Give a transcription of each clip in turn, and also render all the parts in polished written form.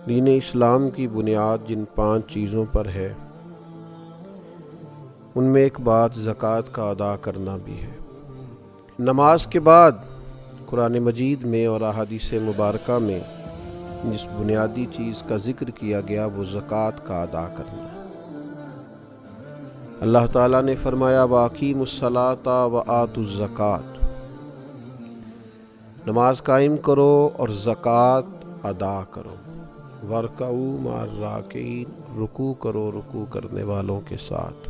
دین اسلام کی بنیاد جن 5 چیزوں پر ہے ان میں ایک بات زکوٰۃ کا ادا کرنا بھی ہے۔ نماز کے بعد قرآن مجید میں اور احادیث مبارکہ میں جس بنیادی چیز کا ذکر کیا گیا وہ زکوٰۃ کا ادا کرنا ہے۔ اللہ تعالیٰ نے فرمایا وَأَقِیمُوا الصَّلَاةَ وَآتُوا الزَّکَاةَ، نماز قائم کرو اور زکوٰۃ ادا کرو۔ وَارْكَعُوا مَعَ الرَّاكِعِينَ، رکوع کرو رکوع کرنے والوں کے ساتھ۔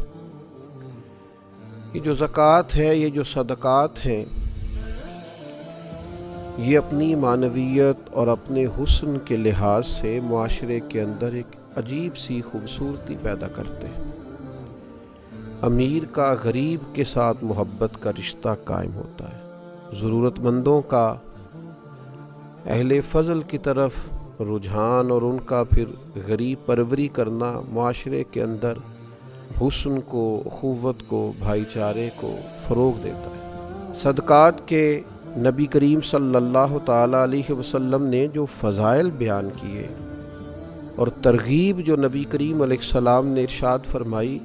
یہ جو زکوٰۃ ہے، یہ جو صدقات ہیں، یہ اپنی معنویت اور اپنے حسن کے لحاظ سے معاشرے کے اندر ایک عجیب سی خوبصورتی پیدا کرتے ہیں۔ امیر کا غریب کے ساتھ محبت کا رشتہ قائم ہوتا ہے، ضرورت مندوں کا اہل فضل کی طرف رجحان اور ان کا پھر غریب پروری کرنا معاشرے کے اندر حسن کو، اخوت کو، بھائی چارے کو فروغ دیتا ہے۔ صدقات کے نبی کریم صلی اللہ تعالیٰ علیہ وسلم نے جو فضائل بیان کیے اور ترغیب جو نبی کریم علیہ السلام نے ارشاد فرمائی،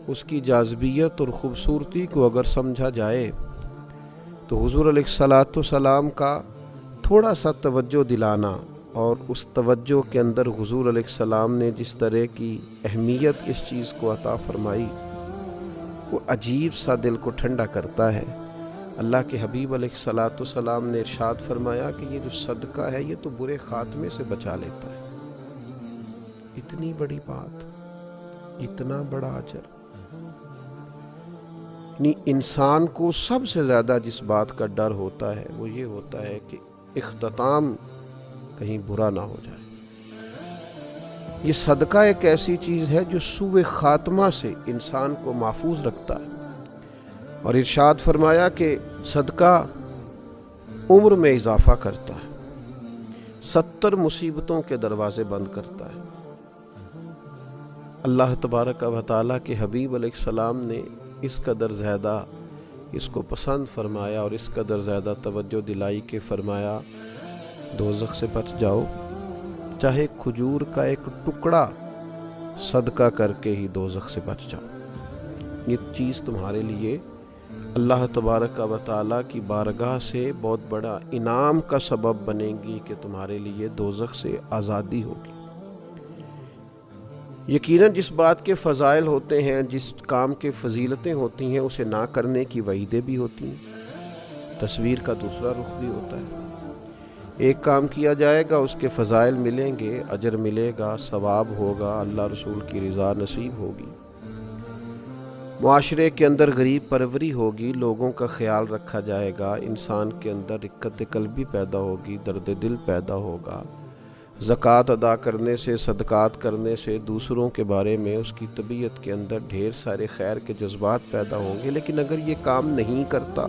اس کی جاذبیت اور خوبصورتی کو اگر سمجھا جائے تو حضور علیہ السلام کا تھوڑا سا توجہ دلانا اور اس توجہ کے اندر حضور علیہ السلام نے جس طرح کی اہمیت اس چیز کو عطا فرمائی، وہ عجیب سا دل کو ٹھنڈا کرتا ہے۔ اللہ کے حبیب علیہ السلام نے ارشاد فرمایا کہ یہ جو صدقہ ہے یہ تو برے خاتمے سے بچا لیتا ہے۔ اتنی بڑی بات، اتنا بڑا اجر، یعنی انسان کو سب سے زیادہ جس بات کا ڈر ہوتا ہے وہ یہ ہوتا ہے کہ اختتام کہیں برا نہ ہو جائے۔ یہ صدقہ ایک ایسی چیز ہے جو سوء خاتمہ سے انسان کو محفوظ رکھتا ہے، اور ارشاد فرمایا کہ صدقہ عمر میں اضافہ کرتا ہے، 70 مصیبتوں کے دروازے بند کرتا ہے۔ اللہ تبارک و تعالیٰ کے حبیب علیہ السلام نے اس قدر زیادہ اس کو پسند فرمایا اور اس قدر زیادہ توجہ دلائی کہ فرمایا دوزخ سے بچ جاؤ، چاہے کھجور کا ایک ٹکڑا صدقہ کر کے ہی دوزخ سے بچ جاؤ۔ یہ چیز تمہارے لیے اللہ تبارک و تعالیٰ کی بارگاہ سے بہت بڑا انعام کا سبب بنے گی کہ تمہارے لیے دوزخ سے آزادی ہوگی۔ یقیناً جس بات کے فضائل ہوتے ہیں، جس کام کے فضیلتیں ہوتی ہیں، اسے نہ کرنے کی وعیدیں بھی ہوتی ہیں۔ تصویر کا دوسرا رخ بھی ہوتا ہے، ایک کام کیا جائے گا، اس کے فضائل ملیں گے، اجر ملے گا، ثواب ہوگا، اللہ رسول کی رضا نصیب ہوگی، معاشرے کے اندر غریب پروری ہوگی، لوگوں کا خیال رکھا جائے گا، انسان کے اندر رقت قلبی پیدا ہوگی، درد دل پیدا ہوگا۔ زکوٰۃ ادا کرنے سے، صدقات کرنے سے دوسروں کے بارے میں اس کی طبیعت کے اندر ڈھیر سارے خیر کے جذبات پیدا ہوں گے۔ لیکن اگر یہ کام نہیں کرتا،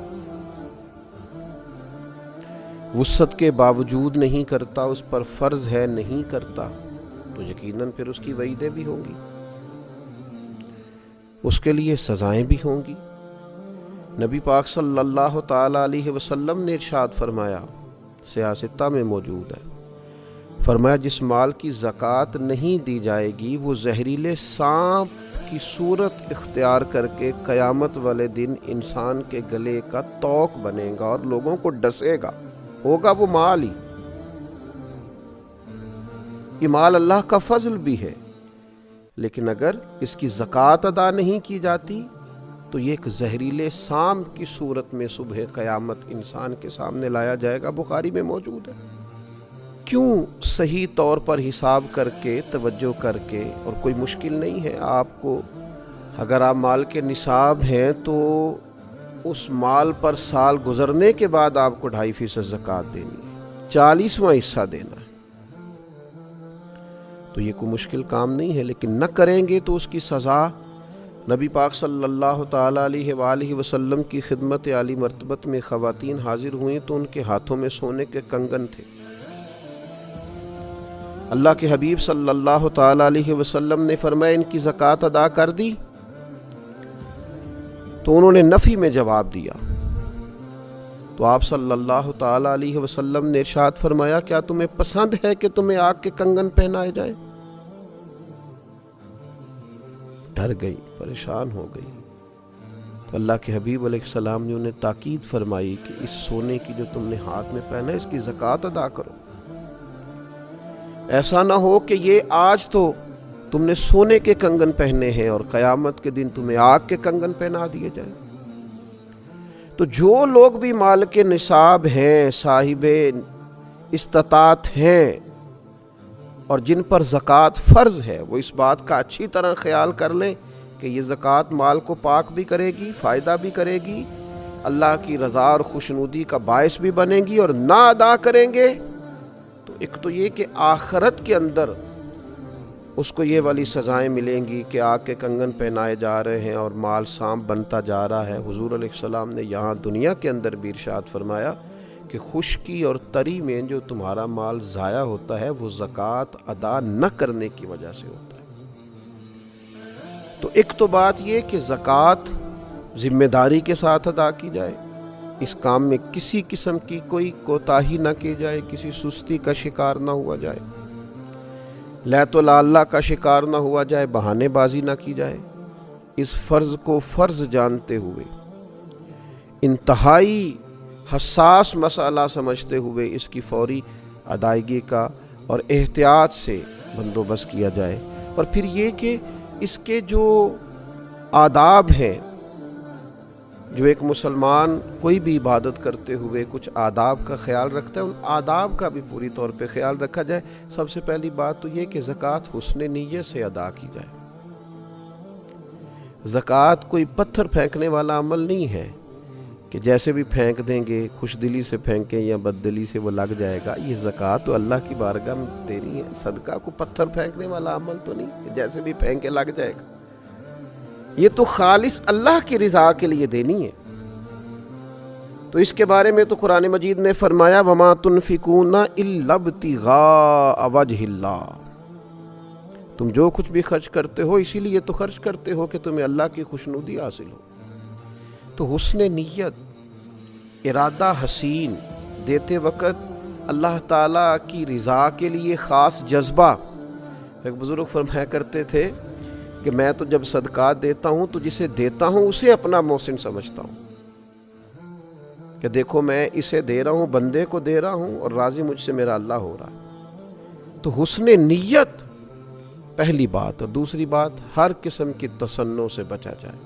وسعت کے باوجود نہیں کرتا، اس پر فرض ہے نہیں کرتا، تو یقیناً پھر اس کی وعیدیں بھی ہوں گی، اس کے لیے سزائیں بھی ہوں گی۔ نبی پاک صلی اللہ تعالیٰ علیہ وسلم نے ارشاد فرمایا، سیاستہ میں موجود ہے، فرمایا جس مال کی زکوٰۃ نہیں دی جائے گی وہ زہریلے سانپ کی صورت اختیار کر کے قیامت والے دن انسان کے گلے کا توق بنے گا اور لوگوں کو ڈسے گا، ہوگا وہ مال ہی۔ یہ مال اللہ کا فضل بھی ہے، لیکن اگر اس کی زکوٰۃ ادا نہیں کی جاتی تو یہ ایک زہریلے سانپ کی صورت میں صبح قیامت انسان کے سامنے لایا جائے گا۔ بخاری میں موجود ہے۔ کیوں صحیح طور پر حساب کر کے، توجہ کر کے، اور کوئی مشکل نہیں ہے آپ کو، اگر آپ مال کے نصاب ہیں تو اس مال پر سال گزرنے کے بعد آپ کو 2.5% زکوٰۃ دینی ہے، 40واں حصہ دینا ہے، تو یہ کوئی مشکل کام نہیں ہے۔ لیکن نہ کریں گے تو اس کی سزا، نبی پاک صلی اللہ تعالیٰ علیہ وآلہ وسلم کی خدمت عالی مرتبت میں خواتین حاضر ہوئیں تو ان کے ہاتھوں میں سونے کے کنگن تھے۔ اللہ کے حبیب صلی اللہ تعالیٰ علیہ وسلم نے فرمایا ان کی زکوٰۃ ادا کر دی؟ تو انہوں نے نفی میں جواب دیا، تو آپ صلی اللہ تعالیٰ علیہ وسلم نے ارشاد فرمایا کیا تمہیں پسند ہے کہ تمہیں آگ کے کنگن پہنائے جائیں؟ ڈر گئی، پریشان ہو گئی. تو اللہ کے حبیب علیہ السلام نے انہیں تاکید فرمائی کہ اس سونے کی جو تم نے ہاتھ میں پہنا ہے اس کی زکوٰۃ ادا کرو. ایسا نہ ہو کہ یہ آج تو تم نے سونے کے کنگن پہنے ہیں اور قیامت کے دن تمہیں آگ کے کنگن پہنا دیے جائیں. تو جو لوگ بھی مالک نصاب ہیں، صاحب استطاعت ہیں اور جن پر زکوٰۃ فرض ہے، وہ اس بات کا اچھی طرح خیال کر لیں کہ یہ زکوٰۃ مال کو پاک بھی کرے گی، فائدہ بھی کرے گی، اللہ کی رضا اور خوشنودی کا باعث بھی بنے گی. اور نہ ادا کریں گے تو ایک تو یہ کہ آخرت کے اندر اس کو یہ والی سزائیں ملیں گی کہ آگ کے کنگن پہنائے جا رہے ہیں اور مال سانپ بنتا جا رہا ہے. حضور علیہ السلام نے یہاں دنیا کے اندر بھی ارشاد فرمایا کہ خشکی اور تری میں جو تمہارا مال ضائع ہوتا ہے وہ زکوٰۃ ادا نہ کرنے کی وجہ سے ہوتا ہے. تو ایک تو بات یہ کہ زکوٰۃ ذمہ داری کے ساتھ ادا کی جائے، اس کام میں کسی قسم کی کوئی کوتاہی نہ کی جائے، کسی سستی کا شکار نہ ہوا جائے، لیت و لالا کا شکار نہ ہوا جائے، بہانے بازی نہ کی جائے. اس فرض کو فرض جانتے ہوئے، انتہائی حساس مسئلہ سمجھتے ہوئے اس کی فوری ادائیگی کا اور احتیاط سے بندوبست کیا جائے. اور پھر یہ کہ اس کے جو آداب ہیں، جو ایک مسلمان کوئی بھی عبادت کرتے ہوئے کچھ آداب کا خیال رکھتا ہے، ان آداب کا بھی پوری طور پہ خیال رکھا جائے. سب سے پہلی بات تو یہ کہ زکوٰۃ حسن نیت سے ادا کی جائے. زکوٰۃ کوئی پتھر پھینکنے والا عمل نہیں ہے کہ جیسے بھی پھینک دیں گے، خوش دلی سے پھینکیں یا بد دلی سے وہ لگ جائے گا. یہ زکوٰۃ تو اللہ کی بارگاہ میں دینی ہے. صدقہ کو پتھر پھینکنے والا عمل تو نہیں کہ جیسے بھی پھینکے لگ جائے گا. یہ تو خالص اللہ کی رضا کے لیے دینی ہے. تو اس کے بارے میں تو قرآن مجید نے فرمایا وَمَا تُنْفِقُونَ إِلَّا ابْتِغَاءَ وَجْهِ اللَّهِ، تم جو کچھ بھی خرچ کرتے ہو اسی لیے تو خرچ کرتے ہو کہ تمہیں اللہ کی خوشنودی حاصل ہو. تو حسن نیت، ارادہ حسین، دیتے وقت اللہ تعالیٰ کی رضا کے لیے خاص جذبہ. ایک بزرگ فرمایا کرتے تھے کہ میں تو جب صدقات دیتا ہوں تو جسے دیتا ہوں اسے اپنا محسن سمجھتا ہوں کہ دیکھو میں اسے دے رہا ہوں، بندے کو دے رہا ہوں اور راضی مجھ سے میرا اللہ ہو رہا ہے. تو حسن نیت پہلی بات. اور دوسری بات، ہر قسم کی تصنع سے بچا جائے،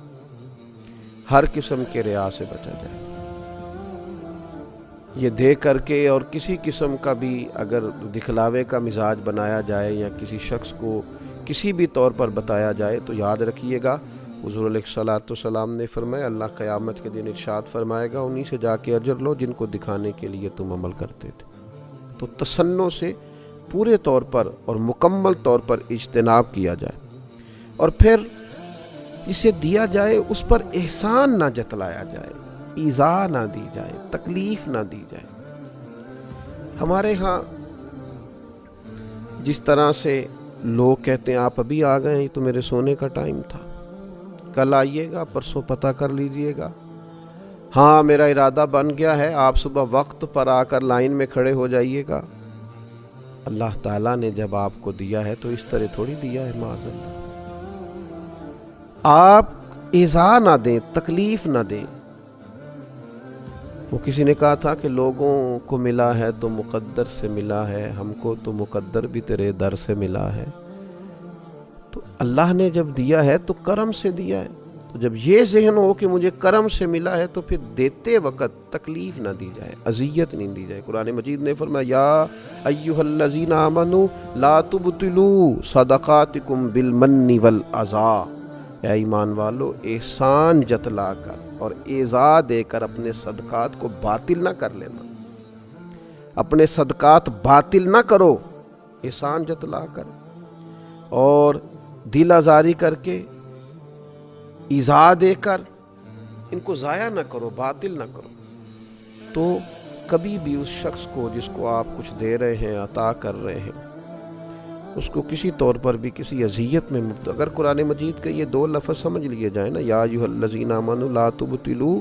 ہر قسم کے ریا سے بچا جائے. یہ دے کر کے اور کسی قسم کا بھی اگر دکھلاوے کا مزاج بنایا جائے یا کسی شخص کو کسی بھی طور پر بتایا جائے تو یاد رکھیے گا حضور علیہ السلام نے فرمایا اللہ قیامت کے دن ارشاد فرمائے گا انہی سے جا کے اجر لو جن کو دکھانے کے لیے تم عمل کرتے تھے. تو تصنع سے پورے طور پر اور مکمل طور پر اجتناب کیا جائے. اور پھر جسے دیا جائے اس پر احسان نہ جتلایا جائے، ایذا نہ دی جائے، تکلیف نہ دی جائے. ہمارے ہاں جس طرح سے لوگ کہتے ہیں آپ ابھی آ گئے، تو میرے سونے کا ٹائم تھا، کل آئیے گا، پرسوں پتہ کر لیجئے گا، ہاں میرا ارادہ بن گیا ہے، آپ صبح وقت پر آ کر لائن میں کھڑے ہو جائیے گا. اللہ تعالیٰ نے جب آپ کو دیا ہے تو اس طرح تھوڑی دیا ہے. معاذ اللہ، آپ ایذا نہ دیں، تکلیف نہ دیں. وہ کسی نے کہا تھا کہ لوگوں کو ملا ہے تو مقدر سے ملا ہے، ہم کو تو مقدر بھی تیرے در سے ملا ہے. تو اللہ نے جب دیا ہے تو کرم سے دیا ہے. تو جب یہ ذہن ہو کہ مجھے کرم سے ملا ہے تو پھر دیتے وقت تکلیف نہ دی جائے، اذیت نہیں دی جائے. قرآن مجید نے فرمایا یا ایھا الذین آمنوا لا تبطلوا صدقاتکم بالمن والعذا، اے ایمان والو احسان جتلا کر اور ایذا دے کر اپنے صدقات کو باطل نہ کر لینا. اپنے صدقات باطل نہ کرو، احسان جتلا کر اور دل آزاری کر کے ایذا دے کر ان کو ضائع نہ کرو، باطل نہ کرو. تو کبھی بھی اس شخص کو جس کو آپ کچھ دے رہے ہیں، عطا کر رہے ہیں، اس کو کسی طور پر بھی کسی اذیت میں مبتلا. اگر قرآن مجید کے یہ دو لفظ سمجھ لیے جائیں نا، یا ایھا الذین آمنوا لا تبطلوا